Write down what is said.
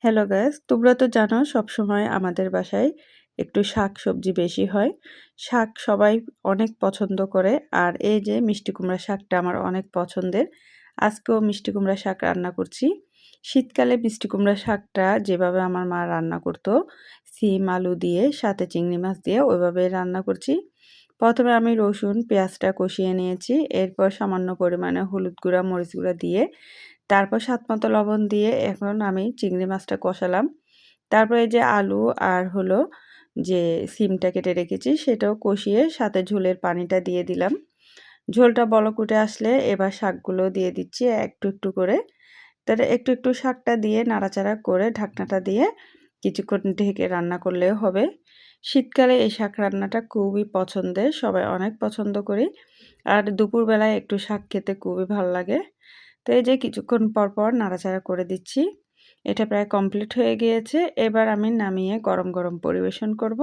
Hello guys, তোমরা তো জানো সবসময় আমাদের বাসায় একটু শাক-সবজি বেশি হয়। শাক সবাই অনেক পছন্দ করে। আর এই যে মিষ্টি কুমড়া শাকটা আমার অনেক পছন্দের। আজকেও মিষ্টি কুমড়া শাক রান্না করছি। শীতকালে মিষ্টি কুমড়া শাকটা যেভাবে আমার মা রান্না করত, সিম আলু দিয়ে সাথে চিংড়ি মাছ দিয়ে ওইভাবে রান্না করছি। প্রথমে আমি রসুন পেঁয়াজটা কষিয়ে নিয়েছি, এরপর সামান্য পরিমাণে হলুদ গুঁড়া মরিচ গুঁড়া দিয়ে তারপর স্বাদমতো লবণ দিয়ে এখন আমি চিংড়ি মাছটা কষালাম। তারপর এই যে আলু আর হলো যে সিমটা কেটে রেখেছি সেটাও কষিয়ে সাথে ঝোলের পানিটা দিয়ে দিলাম। ঝোলটা বলক উঠে আসলে এবার শাকগুলো দিয়ে দিচ্ছি একটু একটু করে। তাহলে একটু একটু শাকটা দিয়ে নাড়াচাড়া করে ঢাকনাটা দিয়ে কিছুক্ষণ ঢেকে রান্না করলেও হবে। শীতকালে এই শাক রান্নাটা খুবই পছন্দের, সবাই অনেক পছন্দ করি। আর দুপুরবেলায় একটু শাক খেতে খুবই ভালো লাগে। তো এই যে কিছুক্ষণ পর পর নাড়াচাড়া করে দিচ্ছি। এটা প্রায় কমপ্লিট হয়ে গিয়েছে। এবার আমি নামিয়ে গরম গরম পরিবেশন করব।